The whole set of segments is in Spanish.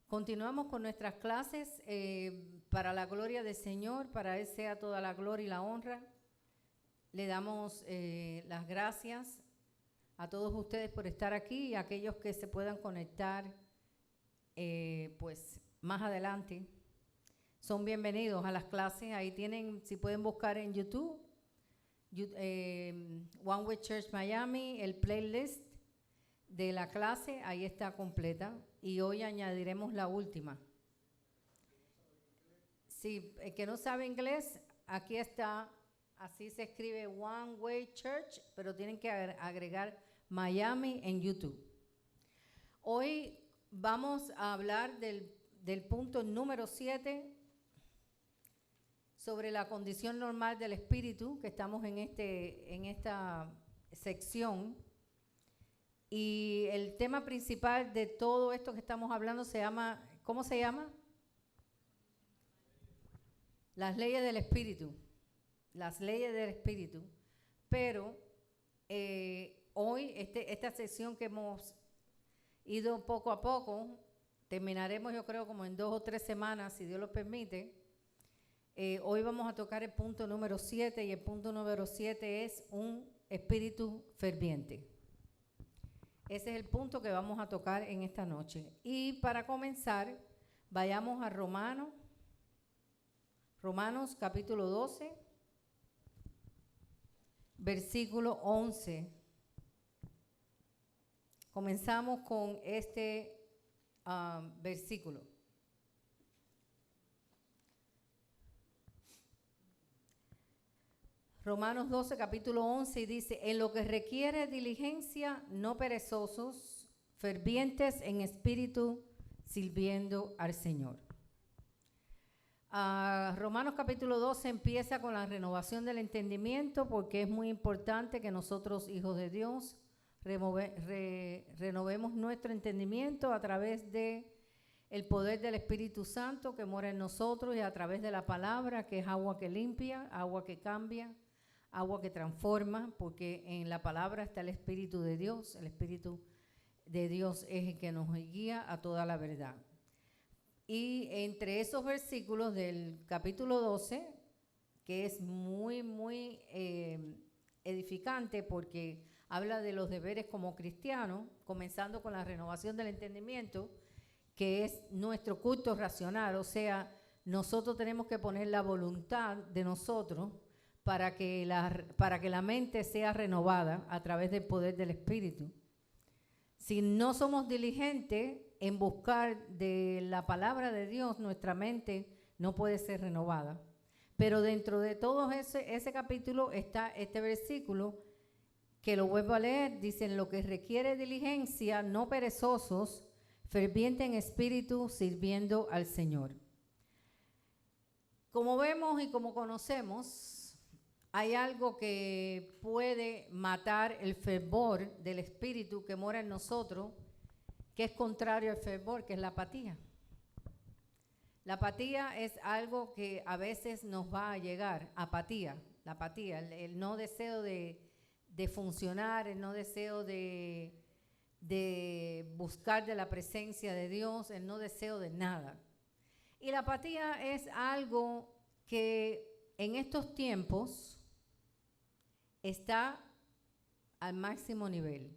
Continuamos con nuestras clases para la gloria del Señor, para Él sea toda la gloria y la honra. Le damos las gracias a todos ustedes por estar aquí y a aquellos que se puedan conectar pues más adelante. Son bienvenidos a las clases. Ahí tienen, si pueden buscar en YouTube, One Way Church Miami, el playlist de la clase, ahí está completa. Y hoy añadiremos la última. Sí, el que no sabe inglés, aquí está, así se escribe One Way Church, pero tienen que agregar Miami en YouTube. Hoy vamos a hablar del punto número 7 sobre la condición normal del espíritu, que estamos en esta sección. Y el tema principal de todo esto que estamos hablando se llama, ¿cómo se llama? Las leyes del espíritu. Las leyes del espíritu. Pero hoy, esta sección que hemos ido poco a poco, terminaremos yo creo como en 2 o 3 semanas, si Dios lo permite. Hoy vamos a tocar el punto número 7 y el punto número 7 es un espíritu ferviente. Ese es el punto que vamos a tocar en esta noche. Y para comenzar, vayamos a Romanos capítulo 12, versículo 11. Comenzamos con este versículo. Romanos 12, capítulo 11, y dice, en lo que requiere diligencia, no perezosos, fervientes en espíritu, sirviendo al Señor. Romanos capítulo 12 empieza con la renovación del entendimiento, porque es muy importante que nosotros, hijos de Dios, renovemos nuestro entendimiento a través de el poder del Espíritu Santo que mora en nosotros y a través de la palabra, que es agua que limpia, agua que cambia, agua que transforma, porque en la palabra está el Espíritu de Dios. El Espíritu de Dios es el que nos guía a toda la verdad. Y entre esos versículos del capítulo 12, que es muy, muy edificante porque habla de los deberes como cristianos, comenzando con la renovación del entendimiento, que es nuestro culto racional, o sea, nosotros tenemos que poner la voluntad de nosotros para que la mente sea renovada a través del poder del Espíritu. Si no somos diligentes en buscar de la palabra de Dios, nuestra mente no puede ser renovada. Pero dentro de todo ese capítulo está este versículo, que lo vuelvo a leer, dice, en lo que requiere diligencia, no perezosos, ferviente en espíritu, sirviendo al Señor. Como vemos y como conocemos, hay algo que puede matar el fervor del espíritu que mora en nosotros, que es contrario al fervor, que es la apatía. La apatía es algo que a veces nos va a llegar, la apatía, el no deseo de funcionar, el no deseo de buscar de la presencia de Dios, el no deseo de nada. Y la apatía es algo que en estos tiempos está al máximo nivel.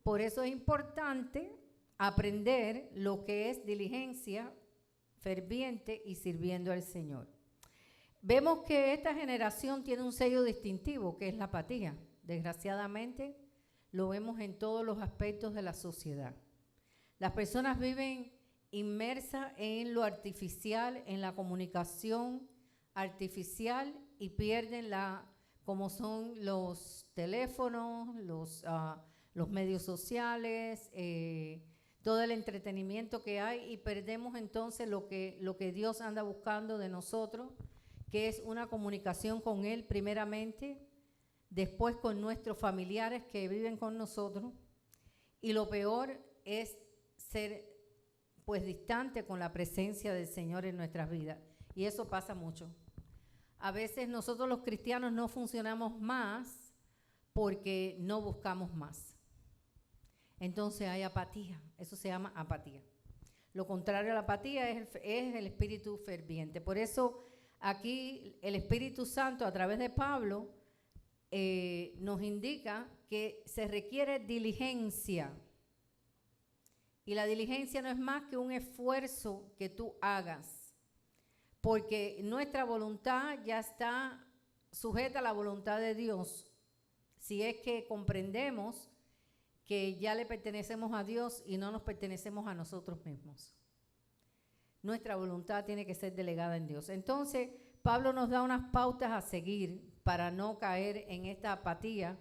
Por eso es importante aprender lo que es diligencia ferviente y sirviendo al Señor. Vemos que esta generación tiene un sello distintivo, que es la apatía. Desgraciadamente, lo vemos en todos los aspectos de la sociedad. Las personas viven inmersas en lo artificial, en la comunicación artificial, y pierden como son los teléfonos, los medios sociales, todo el entretenimiento que hay, y perdemos entonces lo que Dios anda buscando de nosotros, que es una comunicación con Él primeramente, después con nuestros familiares que viven con nosotros, y lo peor es ser pues distante con la presencia del Señor en nuestras vidas, y eso pasa mucho. A veces nosotros los cristianos no funcionamos más porque no buscamos más. Entonces hay apatía, eso se llama apatía. Lo contrario a la apatía es el espíritu ferviente. Por eso aquí el Espíritu Santo a través de Pablo nos indica que se requiere diligencia. Y la diligencia no es más que un esfuerzo que tú hagas, porque nuestra voluntad ya está sujeta a la voluntad de Dios, si es que comprendemos que ya le pertenecemos a Dios y no nos pertenecemos a nosotros mismos. Nuestra voluntad tiene que ser delegada en Dios. Entonces, Pablo nos da unas pautas a seguir para no caer en esta apatía,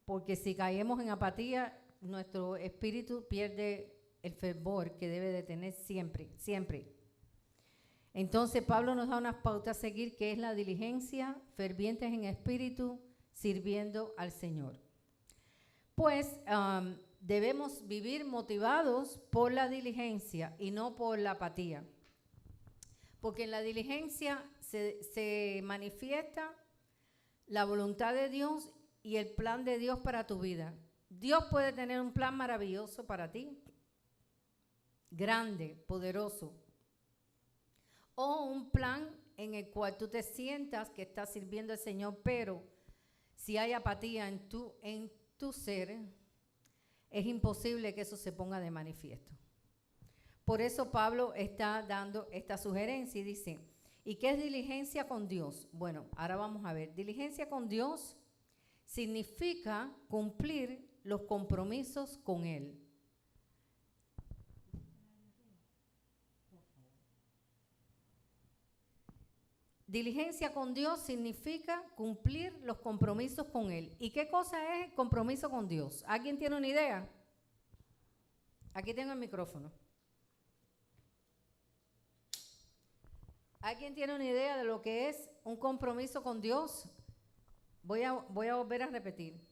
porque si caemos en apatía, nuestro espíritu pierde el fervor que debe de tener siempre, siempre. Entonces, Pablo nos da unas pautas a seguir, que es la diligencia, fervientes en espíritu, sirviendo al Señor. Pues debemos vivir motivados por la diligencia y no por la apatía. Porque en la diligencia se manifiesta la voluntad de Dios y el plan de Dios para tu vida. Dios puede tener un plan maravilloso para ti, grande, poderoso, o un plan en el cual tú te sientas que estás sirviendo al Señor, pero si hay apatía en tu ser, es imposible que eso se ponga de manifiesto. Por eso Pablo está dando esta sugerencia y dice, ¿y qué es diligencia con Dios? Bueno, ahora vamos a ver. Diligencia con Dios significa cumplir los compromisos con Él. Diligencia con Dios significa cumplir los compromisos con Él. ¿Y qué cosa es el compromiso con Dios? ¿Alguien tiene una idea? Aquí tengo el micrófono. ¿Alguien tiene una idea de lo que es un compromiso con Dios? Voy a volver a repetir.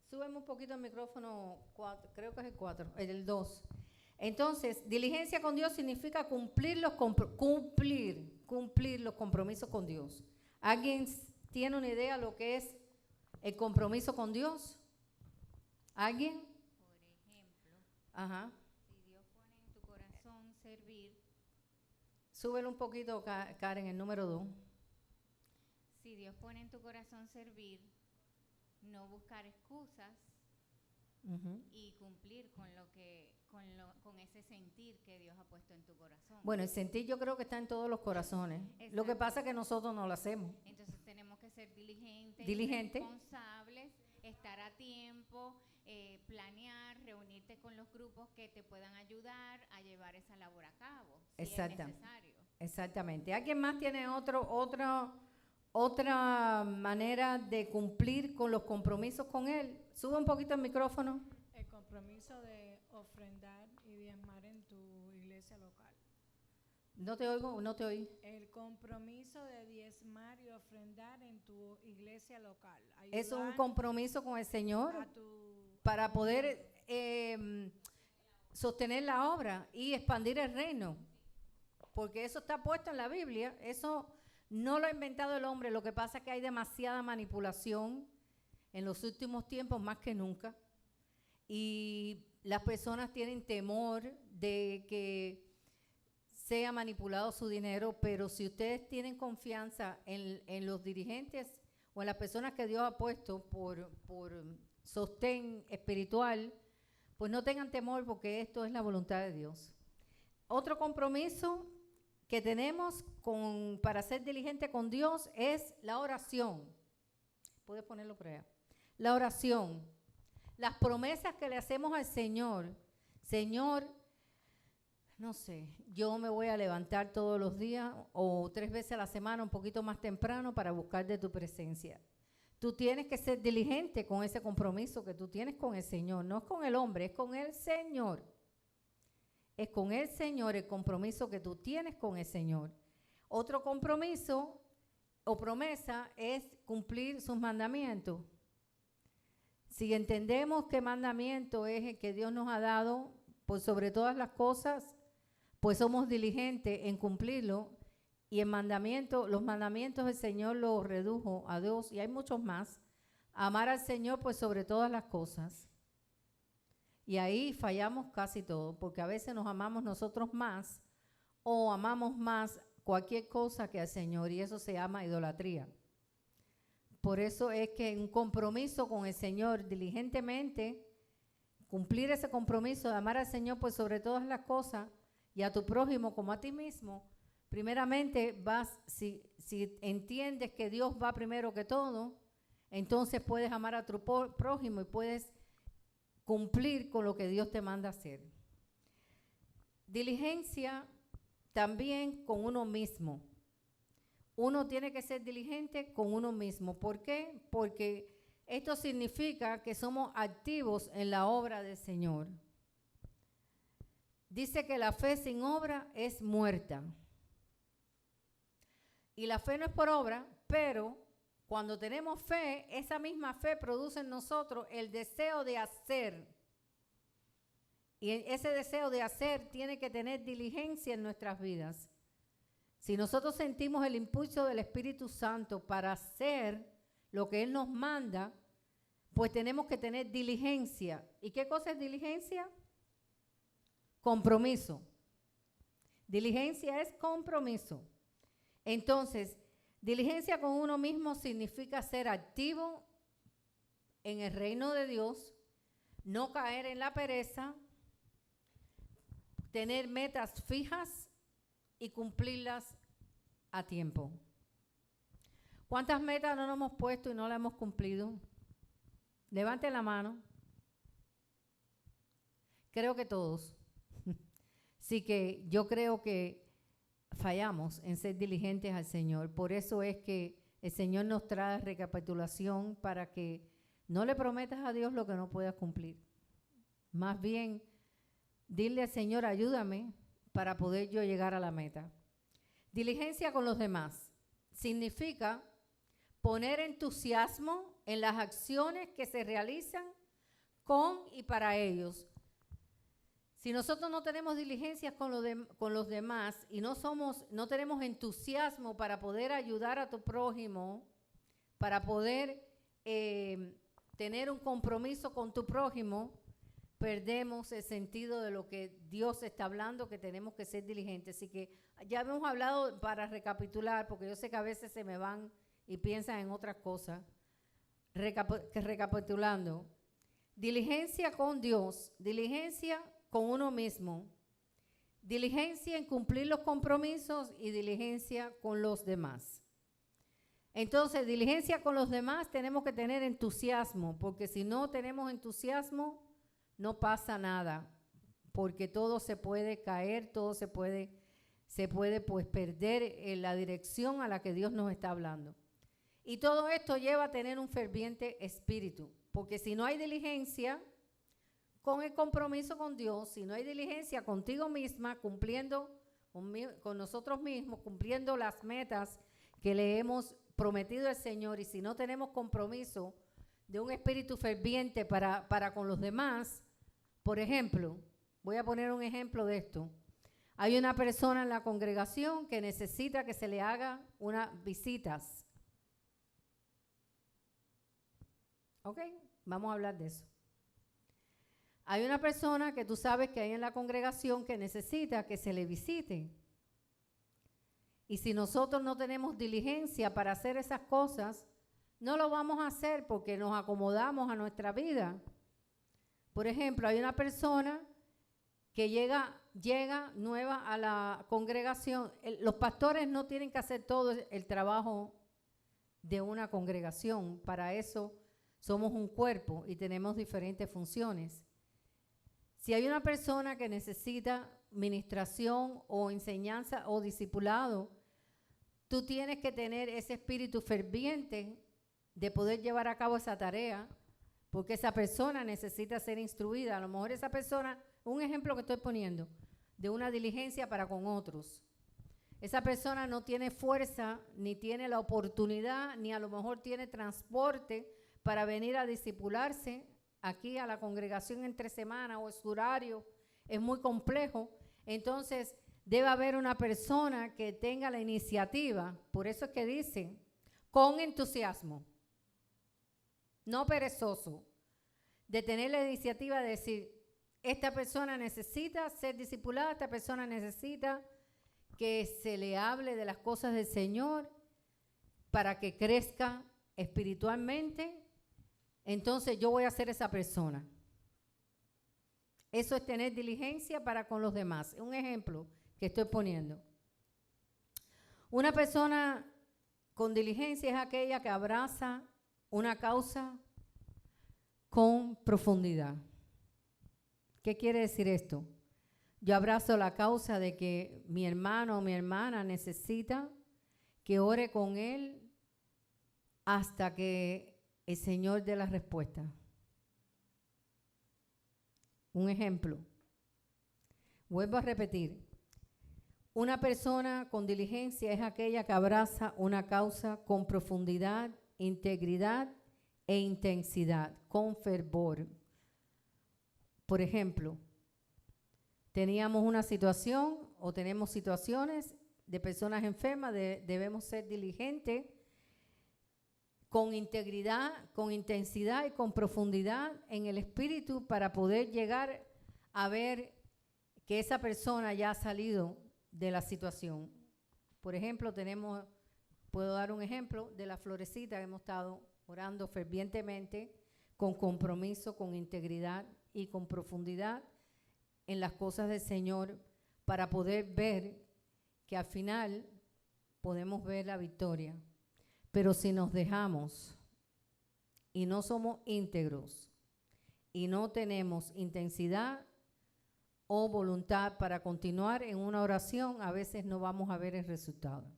Súbeme un poquito el micrófono, 4, creo que es el 4, el 2. Entonces, diligencia con Dios significa cumplir los compromisos con Dios. ¿Alguien tiene una idea de lo que es el compromiso con Dios? ¿Alguien? Por ejemplo, Ajá. si Dios pone en tu corazón servir, Súbelo un poquito, Karen, el número 2. si Dios pone en tu corazón servir, no buscar excusas y cumplir con ese sentir que Dios ha puesto en tu corazón. Bueno, el sentir yo creo que está en todos los corazones. Exacto. Lo que pasa es que nosotros no lo hacemos. Entonces tenemos que ser diligentes, responsables, estar a tiempo, planear, reunirte con los grupos que te puedan ayudar a llevar esa labor a cabo, si es necesario. Exactamente. ¿Alguien más tiene otra manera de cumplir con los compromisos con Él? Sube un poquito el micrófono. El compromiso de ofrendar y diezmar en tu iglesia local. No te oigo, no te oí. El compromiso de diezmar y ofrendar en tu iglesia local. Es un compromiso con el Señor para poder sostener la obra y expandir el reino. Porque eso está puesto en la Biblia. Eso no lo ha inventado el hombre. Lo que pasa es que hay demasiada manipulación en los últimos tiempos, más que nunca. Y las personas tienen temor de que sea manipulado su dinero, pero si ustedes tienen confianza en los dirigentes o en las personas que Dios ha puesto por sostén espiritual, pues no tengan temor, porque esto es la voluntad de Dios. Otro compromiso que tenemos para ser diligente con Dios es la oración. Puedes ponerlo por allá. La oración. Las promesas que le hacemos al Señor. Señor, no sé, yo me voy a levantar todos los días o 3 veces a la semana, un poquito más temprano, para buscar de tu presencia. Tú tienes que ser diligente con ese compromiso que tú tienes con el Señor. No es con el hombre, es con el Señor. Es con el Señor el compromiso que tú tienes con el Señor. Otro compromiso o promesa es cumplir sus mandamientos. Si entendemos qué mandamiento es el que Dios nos ha dado, pues sobre todas las cosas, pues somos diligentes en cumplirlo. Y los mandamientos el Señor los redujo a 2, y hay muchos más. Amar al Señor pues sobre todas las cosas. Y ahí fallamos casi todo, porque a veces nos amamos nosotros más o amamos más cualquier cosa que al Señor, y eso se llama idolatría. Por eso es que un compromiso con el Señor diligentemente, cumplir ese compromiso de amar al Señor por sobre todas las cosas y a tu prójimo como a ti mismo, primeramente si entiendes que Dios va primero que todo, entonces puedes amar a tu prójimo y puedes cumplir con lo que Dios te manda hacer. Diligencia también con uno mismo. Uno tiene que ser diligente con uno mismo. ¿Por qué? Porque esto significa que somos activos en la obra del Señor. Dice que la fe sin obra es muerta. Y la fe no es por obra, pero cuando tenemos fe, esa misma fe produce en nosotros el deseo de hacer. Y ese deseo de hacer tiene que tener diligencia en nuestras vidas. Si nosotros sentimos el impulso del Espíritu Santo para hacer lo que Él nos manda, pues tenemos que tener diligencia. ¿Y qué cosa es diligencia? Compromiso. Diligencia es compromiso. Entonces, diligencia con uno mismo significa ser activo en el reino de Dios, no caer en la pereza, tener metas fijas y cumplirlas a tiempo. ¿Cuántas metas no nos hemos puesto y no las hemos cumplido? Levanten la mano. Creo que todos. Así que yo creo que fallamos en ser diligentes al Señor. Por eso es que el Señor nos trae recapitulación para que no le prometas a Dios lo que no puedas cumplir. Más bien, dile al Señor, ayúdame para poder yo llegar a la meta. Diligencia con los demás significa poner entusiasmo en las acciones que se realizan con y para ellos. Si nosotros no tenemos diligencias con los demás y no tenemos entusiasmo para poder ayudar a tu prójimo, para poder tener un compromiso con tu prójimo, perdemos el sentido de lo que Dios está hablando, que tenemos que ser diligentes. Así que ya hemos hablado, para recapitular, porque yo sé que a veces se me van y piensan en otras cosas. Recapitulando, diligencia con Dios, diligencia con uno mismo, diligencia en cumplir los compromisos y diligencia con los demás. Entonces, diligencia con los demás, tenemos que tener entusiasmo, porque si no tenemos entusiasmo, no pasa nada, porque todo se puede caer, todo se puede pues perder en la dirección a la que Dios nos está hablando. Y todo esto lleva a tener un ferviente espíritu, porque si no hay diligencia con el compromiso con Dios, si no hay diligencia contigo misma, cumpliendo con nosotros mismos, cumpliendo las metas que le hemos prometido al Señor, y si no tenemos compromiso de un espíritu ferviente para con los demás, por ejemplo, voy a poner un ejemplo de esto. Hay una persona en la congregación que necesita que se le haga unas visitas. ¿Ok? Vamos a hablar de eso. Hay una persona que tú sabes que hay en la congregación que necesita que se le visite. Y si nosotros no tenemos diligencia para hacer esas cosas, no lo vamos a hacer porque nos acomodamos a nuestra vida. Por ejemplo, hay una persona que llega nueva a la congregación. Los pastores no tienen que hacer todo el trabajo de una congregación. Para eso somos un cuerpo y tenemos diferentes funciones. Si hay una persona que necesita ministración o enseñanza o discipulado, tú tienes que tener ese espíritu ferviente de poder llevar a cabo esa tarea, porque esa persona necesita ser instruida. A lo mejor esa persona, un ejemplo que estoy poniendo, de una diligencia para con otros. Esa persona no tiene fuerza, ni tiene la oportunidad, ni a lo mejor tiene transporte para venir a discipularse aquí a la congregación entre semana, o su horario es muy complejo. Entonces debe haber una persona que tenga la iniciativa. Por eso es que dice, con entusiasmo, no perezoso, de tener la iniciativa de decir, esta persona necesita ser discipulada, esta persona necesita que se le hable de las cosas del Señor para que crezca espiritualmente, entonces yo voy a ser esa persona. Eso es tener diligencia para con los demás. Un ejemplo que estoy poniendo. Una persona con diligencia es aquella que abraza una causa con profundidad. ¿Qué quiere decir esto? Yo abrazo la causa de que mi hermano o mi hermana necesita que ore con él hasta que el Señor dé la respuesta. Un ejemplo. Vuelvo a repetir. Una persona con diligencia es aquella que abraza una causa con profundidad, integridad e intensidad, con fervor. Por ejemplo, teníamos una situación o tenemos situaciones de personas enfermas, debemos ser diligentes con integridad, con intensidad y con profundidad en el espíritu para poder llegar a ver que esa persona ya ha salido de la situación. Por ejemplo, puedo dar un ejemplo de la Florecita, que hemos estado orando fervientemente, con compromiso, con integridad y con profundidad en las cosas del Señor para poder ver que al final podemos ver la victoria. Pero si nos dejamos y no somos íntegros y no tenemos intensidad o voluntad para continuar en una oración, a veces no vamos a ver el resultado.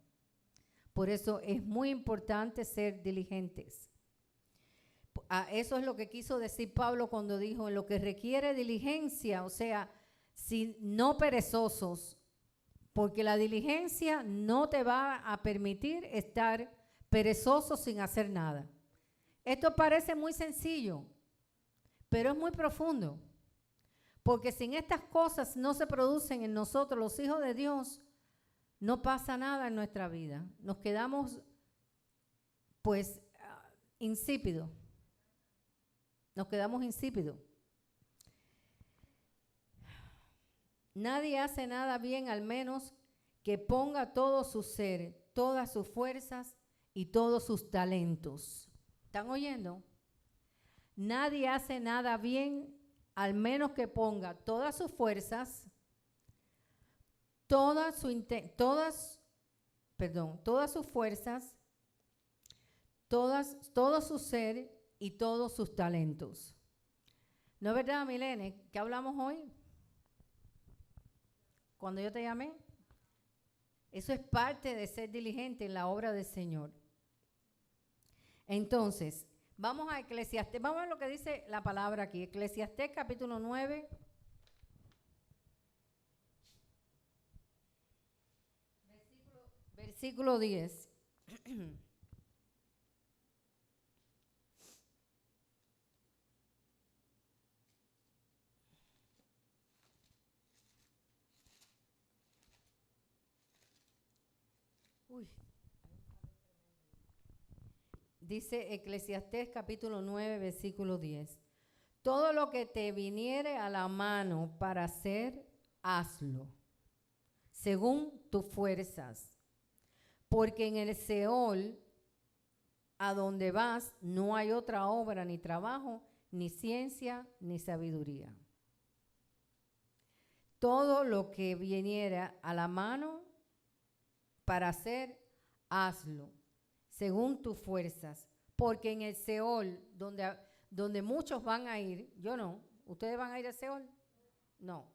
Por eso es muy importante ser diligentes. Eso es lo que quiso decir Pablo cuando dijo, en lo que requiere diligencia, o sea, no perezosos, porque la diligencia no te va a permitir estar perezoso sin hacer nada. Esto parece muy sencillo, pero es muy profundo. Porque sin estas cosas no se producen en nosotros, los hijos de Dios, no pasa nada en nuestra vida. Nos quedamos, pues, insípidos. Nos quedamos insípidos. Nadie hace nada bien al menos que ponga todo su ser, todas sus fuerzas y todos sus talentos. ¿Están oyendo? Nadie hace nada bien al menos que ponga todas sus fuerzas, todas sus fuerzas, todo su ser y todos sus talentos. ¿No es verdad, Milene? ¿Qué hablamos hoy? Cuando yo te llamé. Eso es parte de ser diligente en la obra del Señor. Entonces, vamos a Eclesiastés, vamos a ver lo que dice la palabra aquí. Eclesiastés capítulo 9. Versículo 10. Uy. Dice Eclesiastés capítulo 9, versículo 10. Todo lo que te viniere a la mano para hacer, hazlo, según tus fuerzas. Porque en el Seol, a donde vas, no hay otra obra, ni trabajo, ni ciencia, ni sabiduría. Todo lo que viniera a la mano para hacer, hazlo, según tus fuerzas, porque en el Seol, donde muchos van a ir, yo no, ¿ustedes van a ir al Seol? No.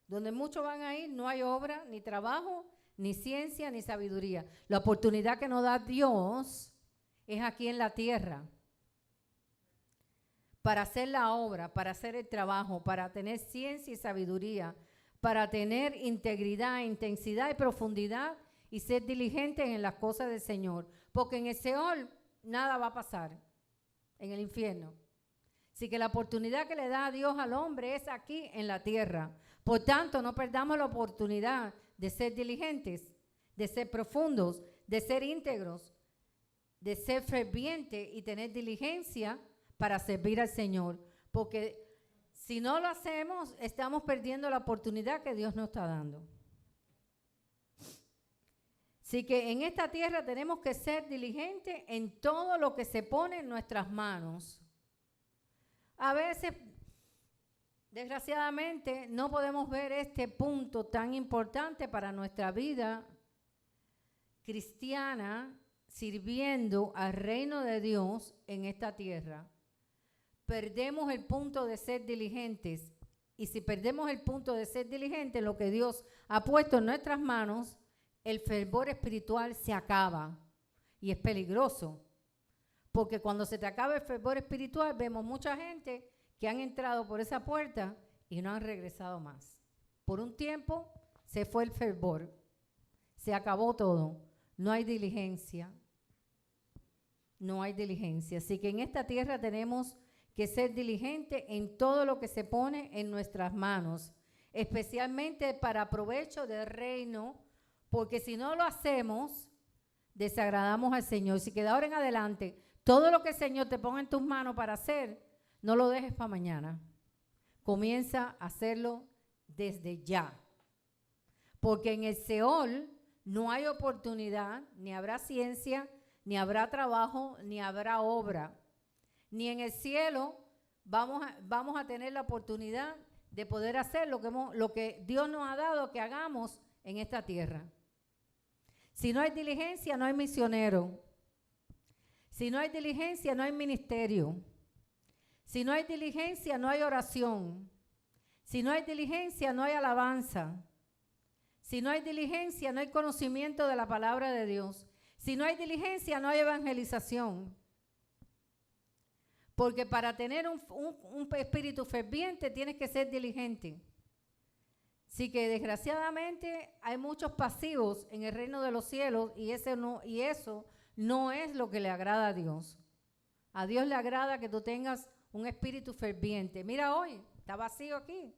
Donde muchos van a ir, no hay obra, ni trabajo, ni ciencia, ni sabiduría. La oportunidad que nos da Dios es aquí en la tierra, para hacer la obra, para hacer el trabajo, para tener ciencia y sabiduría, para tener integridad, intensidad y profundidad y ser diligentes en las cosas del Señor. Porque en el Seol nada va a pasar, en el infierno. Así que la oportunidad que le da a Dios al hombre es aquí en la tierra. Por tanto, no perdamos la oportunidad de ser diligentes, de ser profundos, de ser íntegros, de ser fervientes y tener diligencia para servir al Señor. Porque Si no lo hacemos, estamos perdiendo la oportunidad que Dios nos está dando. Así que en esta tierra tenemos que ser diligentes en todo lo que se pone en nuestras manos. A veces, desgraciadamente, no podemos ver este punto tan importante para nuestra vida cristiana, sirviendo al reino de Dios en esta tierra. Perdemos el punto de ser diligentes. Y si perdemos el punto de ser diligentes, lo que Dios ha puesto en nuestras manos, el fervor espiritual se acaba. Y es peligroso. Porque cuando se te acaba el fervor espiritual, vemos mucha gente que han entrado por esa puerta y no han regresado más. Por un tiempo se fue el fervor. Se acabó todo. No hay diligencia. No hay diligencia. Así que en esta tierra tenemos que ser diligentes en todo lo que se pone en nuestras manos, especialmente para provecho del reino, porque si no lo hacemos, desagradamos al Señor. Si que de ahora en adelante, todo lo que el Señor te ponga en tus manos para hacer, no lo dejes para mañana. Comienza a hacerlo desde ya. Porque en el Seol no hay oportunidad, ni habrá ciencia, ni habrá trabajo, ni habrá obra. Ni en el cielo vamos a tener la oportunidad de poder hacer lo que Dios nos ha dado que hagamos en esta tierra. Si no hay diligencia, no hay misionero. Si no hay diligencia, no hay ministerio. Si no hay diligencia, no hay oración. Si no hay diligencia, no hay alabanza. Si no hay diligencia, no hay conocimiento de la palabra de Dios. Si no hay diligencia, no hay evangelización. Porque para tener un espíritu ferviente tienes que ser diligente. Así que desgraciadamente hay muchos pasivos en el reino de los cielos y eso no es lo que le agrada a Dios. A Dios le agrada que tú tengas un espíritu ferviente. Mira hoy, está vacío aquí.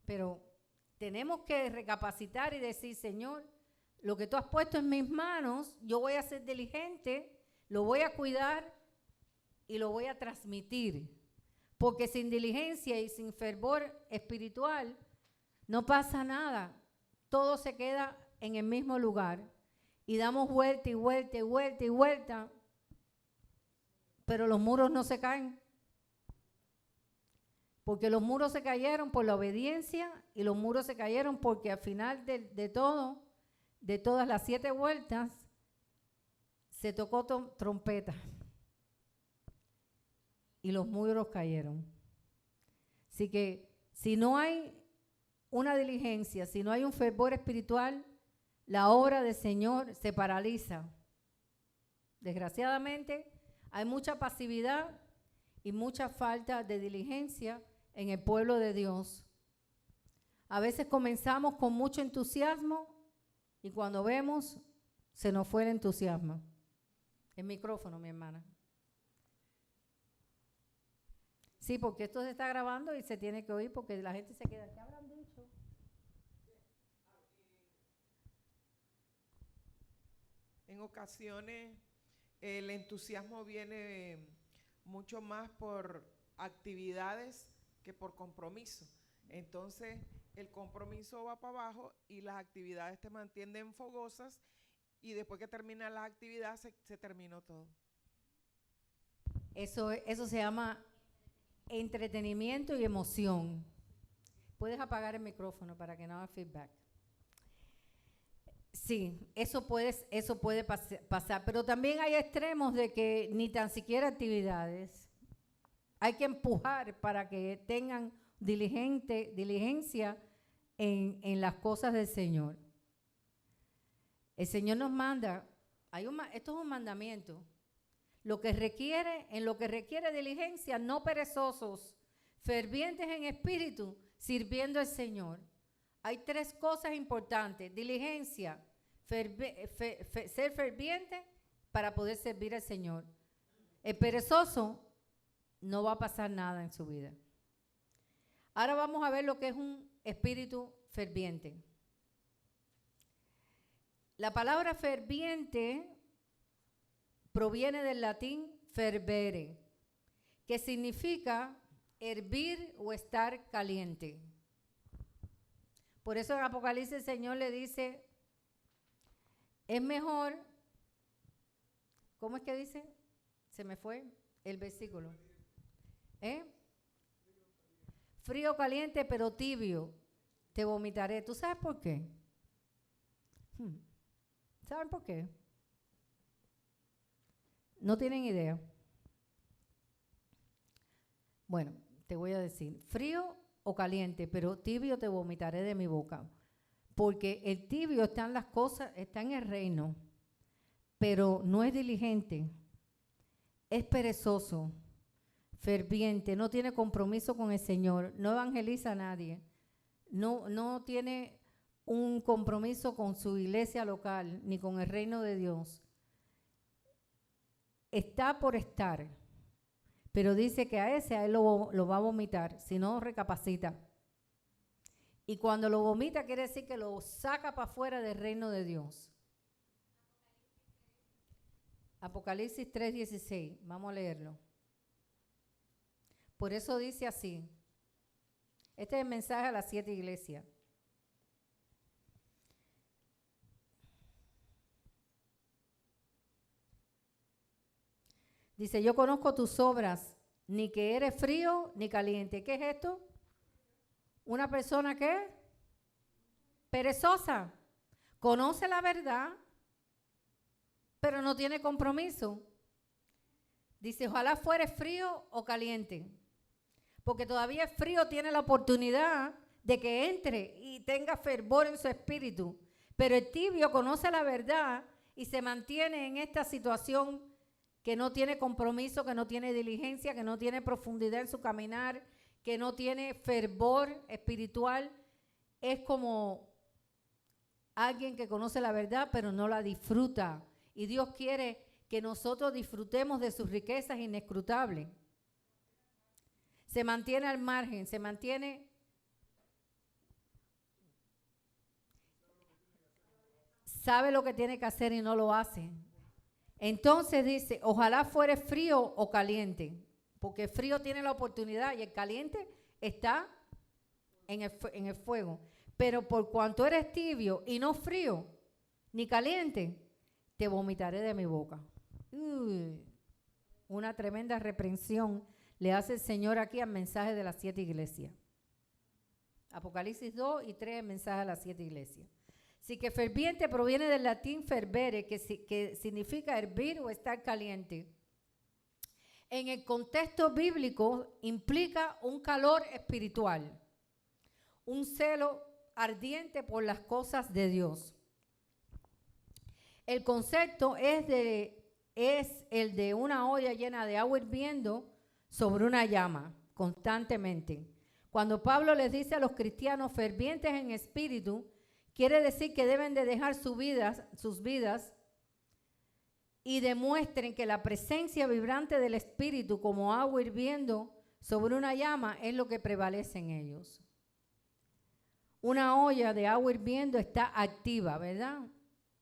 Pero tenemos que recapacitar y decir, Señor, lo que tú has puesto en mis manos, yo voy a ser diligente, lo voy a cuidar y lo voy a transmitir. Porque sin diligencia y sin fervor espiritual no pasa nada. Todo se queda en el mismo lugar. Y damos vuelta y vuelta y vuelta y vuelta. Pero los muros no se caen. Porque los muros se cayeron por la obediencia y los muros se cayeron porque al final de todas las 7 vueltas, se tocó trompeta y los muros cayeron. Así que si no hay una diligencia, si no hay un fervor espiritual, la obra del Señor se paraliza. Desgraciadamente, hay mucha pasividad y mucha falta de diligencia en el pueblo de Dios. A veces comenzamos con mucho entusiasmo y cuando vemos, se nos fue el entusiasmo. El micrófono, mi hermana. Sí, porque esto se está grabando y se tiene que oír porque la gente se queda. ¿Qué habrán dicho? En ocasiones el entusiasmo viene mucho más por actividades que por compromiso. Entonces el compromiso va para abajo y las actividades te mantienen fogosas. Y después que termina la actividad, se terminó todo. Eso se llama entretenimiento y emoción. Puedes apagar el micrófono para que no haga feedback. Sí, eso puede pasar. Pero también hay extremos de que ni tan siquiera actividades. Hay que empujar para que tengan diligencia en las cosas del Señor. El Señor nos manda, esto es un mandamiento, en lo que requiere diligencia, no perezosos, fervientes en espíritu, sirviendo al Señor. Hay 3 cosas importantes: diligencia, ser ferviente para poder servir al Señor. El perezoso no va a pasar nada en su vida. Ahora vamos a ver lo que es un espíritu ferviente. La palabra ferviente proviene del latín fervere, que significa hervir o estar caliente. Por eso en Apocalipsis el Señor le dice, es mejor, ¿cómo es que dice? Se me fue el versículo. Frío, caliente, pero tibio, te vomitaré. ¿Tú sabes por qué? ¿Saben por qué? No tienen idea. Bueno, te voy a decir, frío o caliente, pero tibio te vomitaré de mi boca. Porque el tibio está en las cosas, está en el reino, pero no es diligente, es perezoso, ferviente, no tiene compromiso con el Señor, no evangeliza a nadie, no tiene un compromiso con su iglesia local ni con el reino de Dios. Está por estar, pero dice que a él lo va a vomitar, si no recapacita. Y cuando lo vomita quiere decir que lo saca para afuera del reino de Dios. Apocalipsis 3:16, vamos a leerlo. Por eso dice así. Este es el mensaje a las 7 iglesias. Dice, yo conozco tus obras, ni que eres frío ni caliente. ¿Qué es esto? Una persona que perezosa, conoce la verdad, pero no tiene compromiso. Dice, ojalá fuere frío o caliente, porque todavía el frío tiene la oportunidad de que entre y tenga fervor en su espíritu, pero el tibio conoce la verdad y se mantiene en esta situación que no tiene compromiso, que no tiene diligencia, que no tiene profundidad en su caminar, que no tiene fervor espiritual. Es como alguien que conoce la verdad, pero no la disfruta. Y Dios quiere que nosotros disfrutemos de sus riquezas inescrutables. Se mantiene al margen, se mantiene... Sabe lo que tiene que hacer y no lo hace. Entonces dice, ojalá fuere frío o caliente, porque el frío tiene la oportunidad y el caliente está en el fuego. Pero por cuanto eres tibio y no frío ni caliente, te vomitaré de mi boca. Una tremenda reprensión le hace el Señor aquí al mensaje de las 7 iglesias. Apocalipsis 2 y 3, el mensaje a las 7 iglesias. Así que ferviente proviene del latín fervere, que significa hervir o estar caliente. En el contexto bíblico implica un calor espiritual, un celo ardiente por las cosas de Dios. El concepto es el de una olla llena de agua hirviendo sobre una llama constantemente. Cuando Pablo les dice a los cristianos fervientes en espíritu, quiere decir que deben de dejar sus vidas y demuestren que la presencia vibrante del Espíritu como agua hirviendo sobre una llama es lo que prevalece en ellos. Una olla de agua hirviendo está activa, ¿verdad?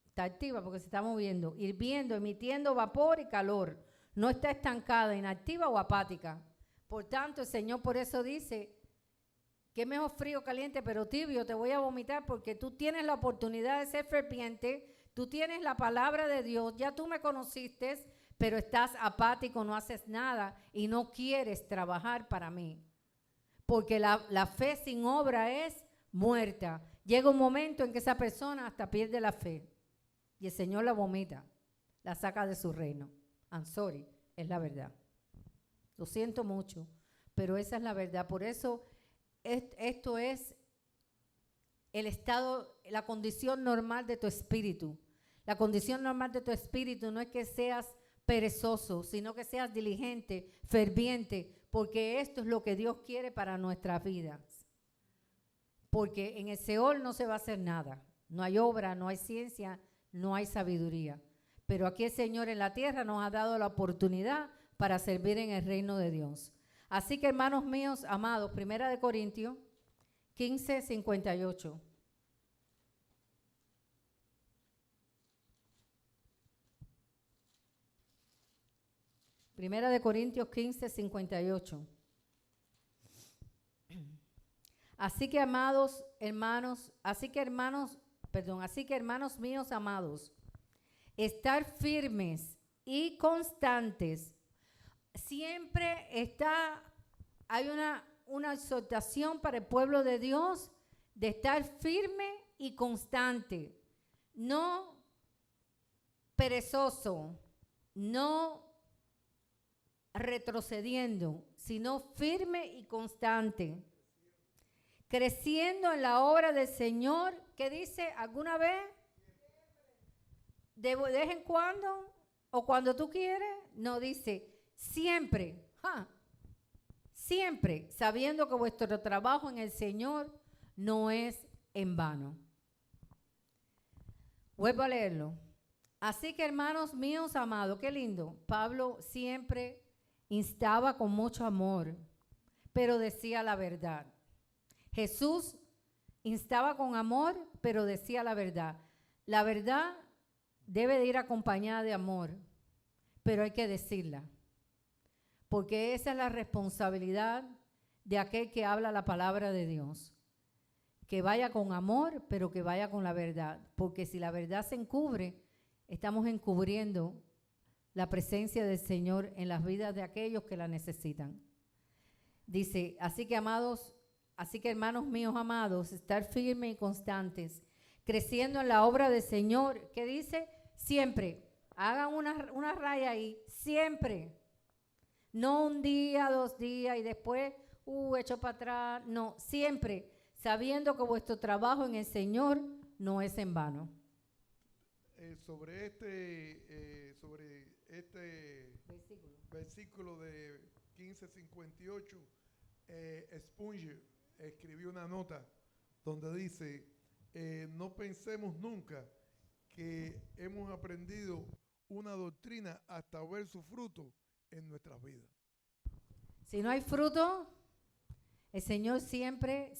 Está activa porque se está moviendo, hirviendo, emitiendo vapor y calor. No está estancada, inactiva o apática. Por tanto, el Señor por eso dice... que es mejor frío, caliente, pero tibio, te voy a vomitar porque tú tienes la oportunidad de ser ferviente, tú tienes la palabra de Dios, ya tú me conociste, pero estás apático, no haces nada y no quieres trabajar para mí. Porque la fe sin obra es muerta. Llega un momento en que esa persona hasta pierde la fe y el Señor la vomita, la saca de su reino. I'm sorry, es la verdad. Lo siento mucho, pero esa es la verdad. Por eso... Esto es el estado, la condición normal de tu espíritu. La condición normal de tu espíritu no es que seas perezoso, sino que seas diligente, ferviente, porque esto es lo que Dios quiere para nuestras vidas. Porque en el Seol no se va a hacer nada. No hay obra, no hay ciencia, no hay sabiduría. Pero aquí el Señor en la tierra nos ha dado la oportunidad para servir en el reino de Dios. Así que, hermanos míos, amados, 1 Corintios 15, 58. Primera de Corintios 15, 58. Así que hermanos míos amados, estar firmes y constantes. Siempre hay una exhortación para el pueblo de Dios de estar firme y constante, no perezoso, no retrocediendo, sino firme y constante, creciendo en la obra del Señor. ¿Qué dice? ¿Alguna vez? ¿De vez en cuando? ¿O cuando tú quieres? No, dice siempre. Siempre, sabiendo que vuestro trabajo en el Señor no es en vano. Vuelvo a leerlo. Así que, hermanos míos amados, qué lindo. Pablo siempre instaba con mucho amor, pero decía la verdad. Jesús instaba con amor, pero decía la verdad. La verdad debe de ir acompañada de amor, pero hay que decirla, porque esa es la responsabilidad de aquel que habla la palabra de Dios. Que vaya con amor, pero que vaya con la verdad, porque si la verdad se encubre, estamos encubriendo la presencia del Señor en las vidas de aquellos que la necesitan. Dice, así que hermanos míos amados, estar firmes y constantes, creciendo en la obra del Señor. ¿Qué dice? Siempre. Hagan una raya ahí, siempre. No un día, 2 días y después, echo para atrás. No, siempre, sabiendo que vuestro trabajo en el Señor no es en vano. Sobre este versículo de 15:58, Spurgeon escribió una nota donde dice, no pensemos nunca que hemos aprendido una doctrina hasta ver su fruto en nuestras vidas. Si no hay fruto, el Señor siempre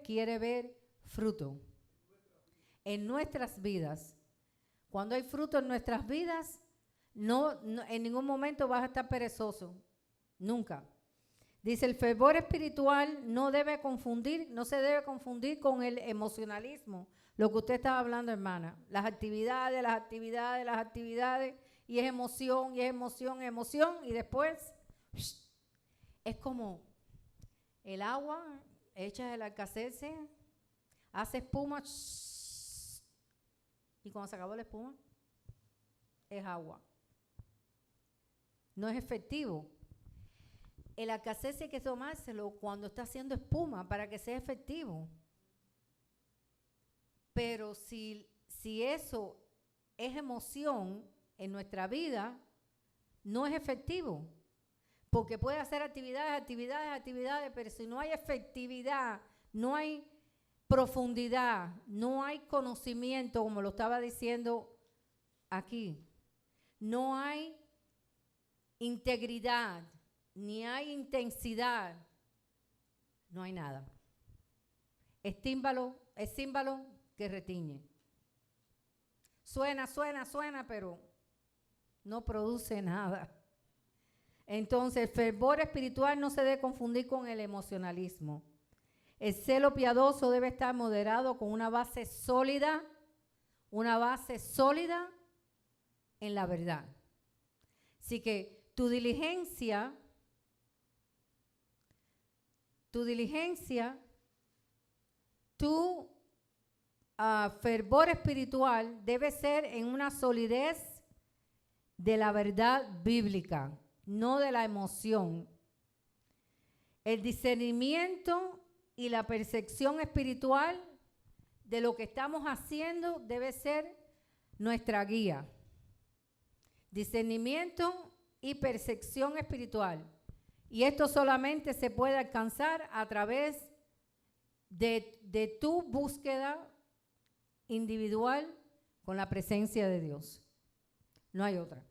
quiere ver fruto en nuestras vidas. Cuando hay fruto en nuestras vidas, no, en ningún momento vas a estar perezoso, nunca. Dice, el fervor espiritual no se debe confundir con el emocionalismo, lo que usted estaba hablando, hermana. Las actividades, y es emoción, y después es como el agua, echas el alcacelser, hace espuma, y cuando se acabó la espuma, es agua. No es efectivo. El alcacelser hay que tomárselo cuando está haciendo espuma para que sea efectivo. Pero si eso es emoción en nuestra vida, no es efectivo. Porque puede hacer actividades, pero si no hay efectividad, no hay profundidad, no hay conocimiento, como lo estaba diciendo aquí, no hay integridad, ni hay intensidad, no hay nada. Es címbalo que retiñe. Suena, pero no produce nada. Entonces, el fervor espiritual no se debe confundir con el emocionalismo. El celo piadoso debe estar moderado con una base sólida en la verdad. Así que tu diligencia, tu fervor espiritual debe ser en una solidez de la verdad bíblica, no de la emoción. El discernimiento y la percepción espiritual de lo que estamos haciendo debe ser nuestra guía. Discernimiento y percepción espiritual. Y esto solamente se puede alcanzar a través de tu búsqueda individual con la presencia de Dios. No hay otra.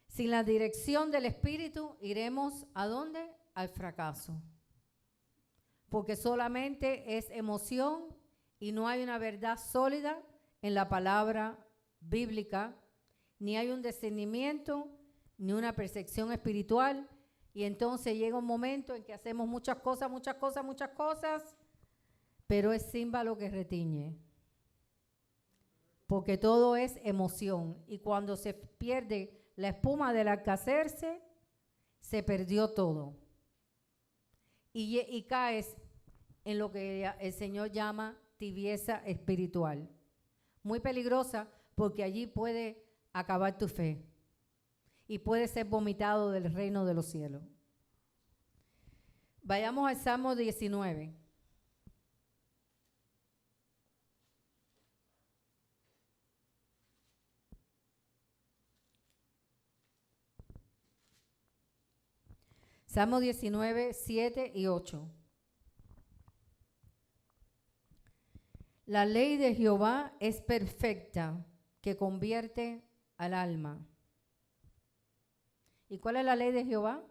Sin la dirección del Espíritu, iremos ¿a dónde? Al fracaso. Porque solamente es emoción y no hay una verdad sólida en la palabra bíblica, ni hay un discernimiento ni una percepción espiritual. Y entonces llega un momento en que hacemos muchas cosas, pero es címbalo que retiñe. Porque todo es emoción. Y cuando se pierde la espuma del alcacerse, se perdió todo. Y caes en lo que el Señor llama tibieza espiritual. Muy peligrosa, porque allí puede acabar tu fe y puede ser vomitado del reino de los cielos. Vayamos al Salmo 19. Salmo 19, 7 y 8. La ley de Jehová es perfecta, que convierte al alma. ¿Y cuál es la ley de Jehová?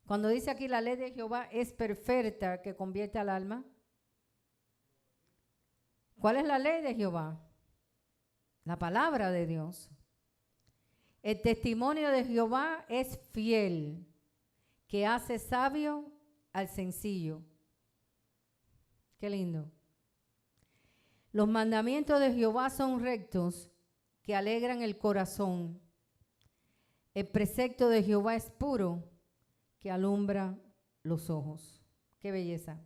Cuando dice aquí la ley de Jehová es perfecta, que convierte al alma. ¿Cuál es la ley de Jehová? La palabra de Dios. El testimonio de Jehová es fiel, que hace sabio al sencillo. Qué lindo. Los mandamientos de Jehová son rectos, que alegran el corazón. El precepto de Jehová es puro, que alumbra los ojos. Qué belleza.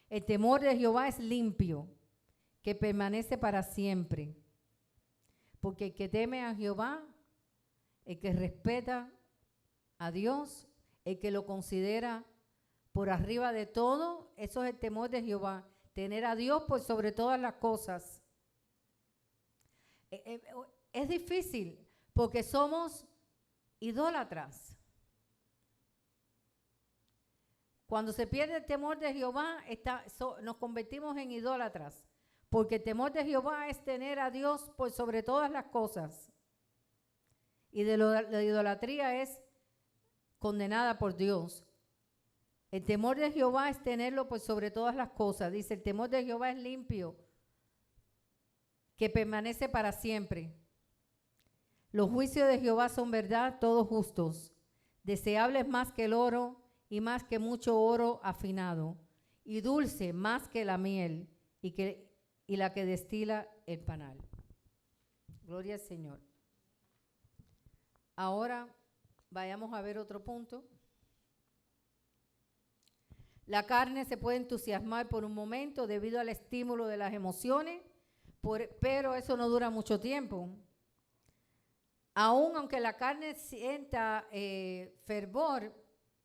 El temor de Jehová es limpio, que permanece para siempre. Porque el que teme a Jehová, el que respeta a Dios, el que lo considera por arriba de todo, eso es el temor de Jehová. Tener a Dios por sobre todas las cosas. Es difícil porque somos idólatras. Cuando se pierde el temor de Jehová, nos convertimos en idólatras. Porque el temor de Jehová es tener a Dios por sobre todas las cosas. Y la idolatría es condenada por Dios. El temor de Jehová es tenerlo por sobre todas las cosas. Dice, el temor de Jehová es limpio, que permanece para siempre. Los juicios de Jehová son verdad, todos justos. Deseables más que el oro y más que mucho oro afinado. Y dulce más que la miel y la que destila el panal. Gloria al Señor. Ahora vayamos a ver otro punto. La carne se puede entusiasmar por un momento debido al estímulo de las emociones, pero eso no dura mucho tiempo. Aunque la carne sienta fervor,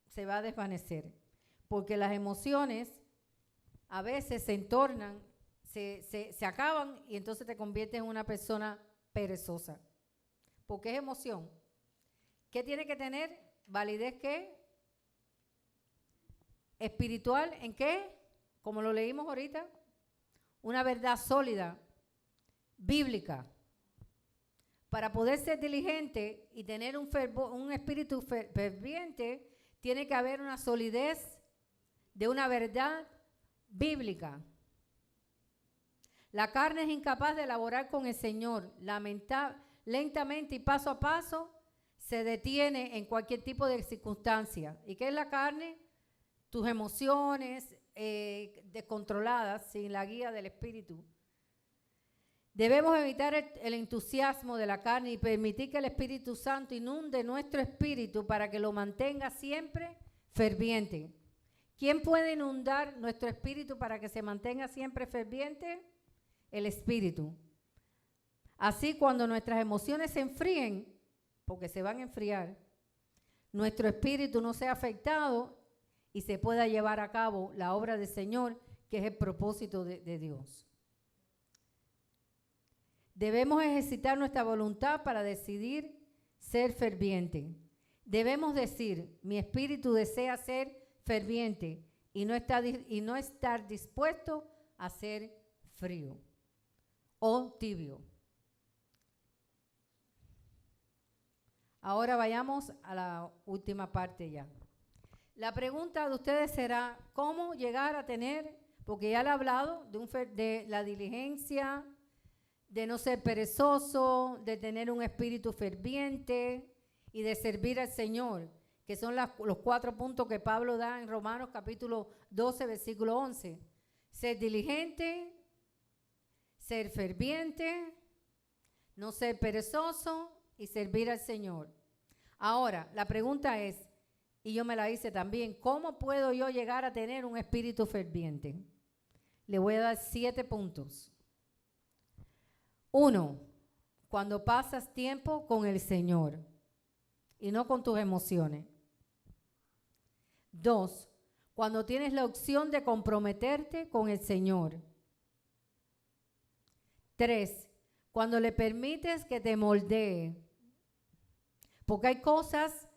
se va a desvanecer, porque las emociones a veces se entornan, se acaban y entonces te conviertes en una persona perezosa. Porque es emoción. ¿Qué tiene que tener? Validez, ¿qué? Espiritual, ¿en qué? Como lo leímos ahorita, una verdad sólida, bíblica. Para poder ser diligente y tener un espíritu ferviente, tiene que haber una solidez de una verdad bíblica. La carne es incapaz de laborar con el Señor. Lentamente y paso a paso se detiene en cualquier tipo de circunstancia. ¿Y qué es la carne? Tus emociones descontroladas sin la guía del Espíritu. Debemos evitar el entusiasmo de la carne y permitir que el Espíritu Santo inunde nuestro espíritu para que lo mantenga siempre ferviente. ¿Quién puede inundar nuestro espíritu para que se mantenga siempre ferviente? El Espíritu. Así, cuando nuestras emociones se enfríen, porque se van a enfriar, nuestro espíritu no sea afectado y se pueda llevar a cabo la obra del Señor, que es el propósito de Dios. Debemos ejercitar nuestra voluntad para decidir ser ferviente. Debemos decir, mi espíritu desea ser ferviente y no estar dispuesto a ser frío o tibio. Ahora vayamos a la última parte ya. La pregunta de ustedes será, ¿cómo llegar a tener? Porque ya le he hablado de la diligencia, de no ser perezoso, de tener un espíritu ferviente y de servir al Señor, que son los 4 puntos que Pablo da en Romanos capítulo 12, versículo 11. Ser diligente, ser ferviente, no ser perezoso y servir al Señor. Ahora, la pregunta es, y yo me la hice también, ¿cómo puedo yo llegar a tener un espíritu ferviente? Le voy a dar 7 puntos. 1, cuando pasas tiempo con el Señor y no con tus emociones. 2, cuando tienes la opción de comprometerte con el Señor. 3, cuando le permites que te moldee. Porque hay cosas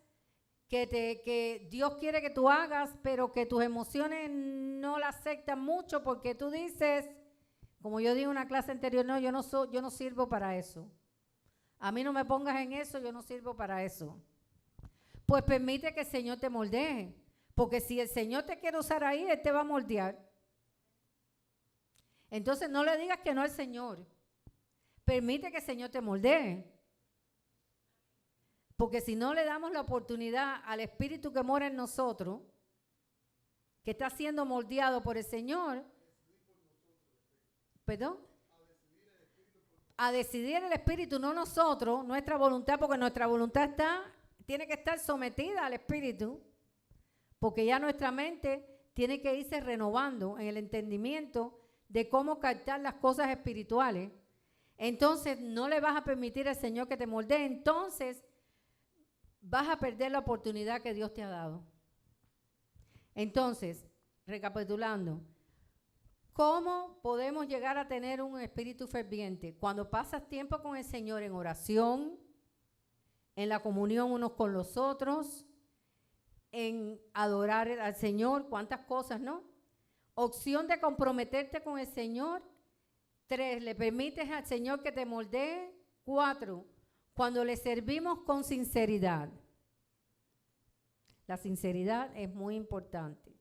que Dios quiere que tú hagas, pero que tus emociones no la aceptan mucho porque tú dices, como yo dije en una clase anterior, no, yo no sirvo para eso. A mí no me pongas en eso, yo no sirvo para eso. Pues permite que el Señor te moldee, porque si el Señor te quiere usar ahí, Él te va a moldear. Entonces no le digas que no al Señor. Permite que el Señor te moldee. Porque si no le damos la oportunidad al Espíritu que mora en nosotros, que está siendo moldeado por el Señor, ¿perdón? A decidir el Espíritu, no nosotros, nuestra voluntad, porque nuestra voluntad tiene que estar sometida al Espíritu, porque ya nuestra mente tiene que irse renovando en el entendimiento de cómo captar las cosas espirituales. Entonces no le vas a permitir al Señor que te moldee, entonces vas a perder la oportunidad que Dios te ha dado. Entonces, recapitulando, ¿cómo podemos llegar a tener un espíritu ferviente? Cuando pasas tiempo con el Señor en oración, en la comunión unos con los otros, en adorar al Señor, cuántas cosas, ¿no? Opción de comprometerte con el Señor. 3, le permites al Señor que te moldee. 4, cuando le servimos con sinceridad. La sinceridad es muy importante.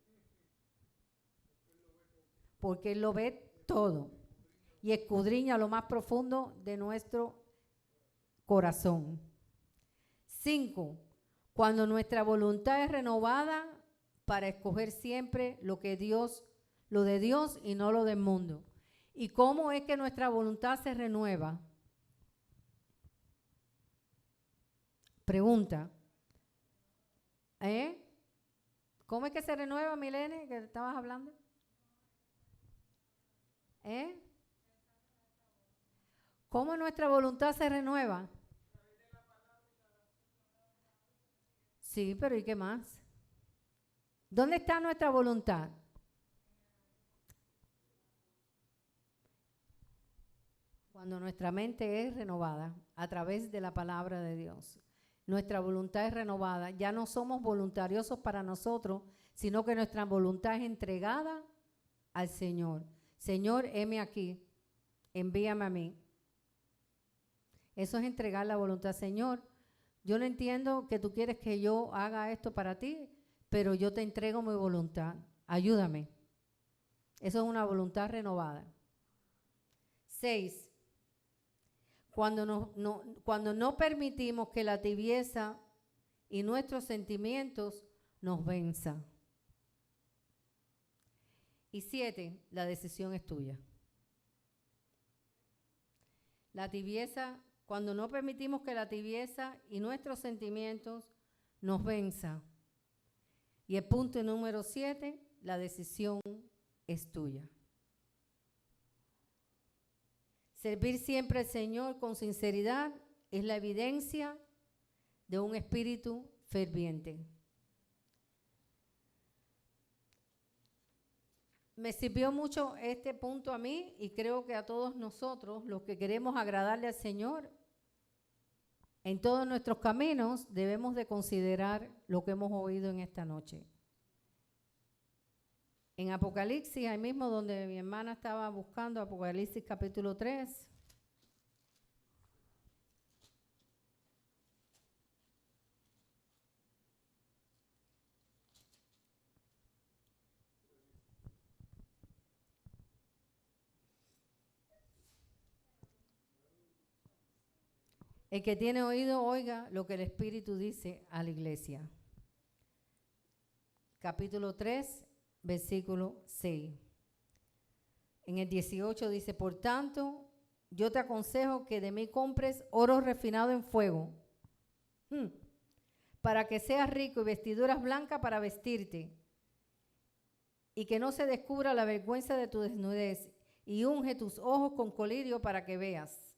Porque Él lo ve todo y escudriña lo más profundo de nuestro corazón. 5, cuando nuestra voluntad es renovada para escoger siempre lo de Dios y no lo del mundo. ¿Y cómo es que nuestra voluntad se renueva? Pregunta. ¿Cómo es que se renueva, Milene, que estabas hablando? ¿Cómo nuestra voluntad se renueva? Sí, pero ¿y qué más? ¿Dónde está nuestra voluntad? Cuando nuestra mente es renovada a través de la palabra de Dios. Nuestra voluntad es renovada. Ya no somos voluntariosos para nosotros, sino que nuestra voluntad es entregada al Señor. Señor, heme aquí, envíame a mí. Eso es entregar la voluntad. Señor, yo no entiendo que tú quieres que yo haga esto para ti, pero yo te entrego mi voluntad. Ayúdame. Eso es una voluntad renovada. 6. Cuando no permitimos que la tibieza y nuestros sentimientos nos venza. Y 7, la decisión es tuya. La tibieza, cuando no permitimos que la tibieza y nuestros sentimientos nos venza. Y el punto número 7, la decisión es tuya. Servir siempre al Señor con sinceridad es la evidencia de un espíritu ferviente. Me sirvió mucho este punto a mí y creo que a todos nosotros, los que queremos agradarle al Señor, en todos nuestros caminos debemos de considerar lo que hemos oído en esta noche. En Apocalipsis, ahí mismo donde mi hermana estaba buscando, Apocalipsis capítulo 3. El que tiene oído, oiga lo que el Espíritu dice a la iglesia. Capítulo 3, versículo 6. En el 18 dice, por tanto, yo te aconsejo que de mí compres oro refinado en fuego, para que seas rico, y vestiduras blancas para vestirte, y que no se descubra la vergüenza de tu desnudez, y unge tus ojos con colirio para que veas.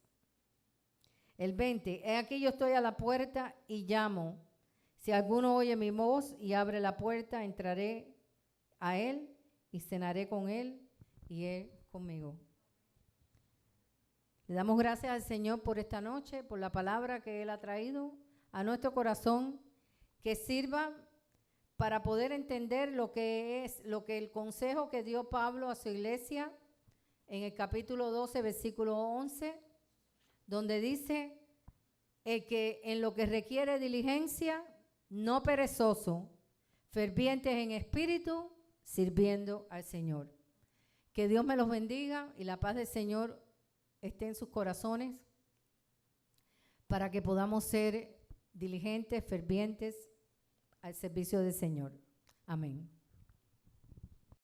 El 20, he aquí yo estoy a la puerta y llamo. Si alguno oye mi voz y abre la puerta, entraré a él y cenaré con él y él conmigo. Le damos gracias al Señor por esta noche, por la palabra que Él ha traído a nuestro corazón, que sirva para poder entender lo que el consejo que dio Pablo a su iglesia en el capítulo 12, versículo 11, donde dice que en lo que requiere diligencia, no perezoso, fervientes en espíritu, sirviendo al Señor. Que Dios me los bendiga y la paz del Señor esté en sus corazones para que podamos ser diligentes, fervientes al servicio del Señor. Amén.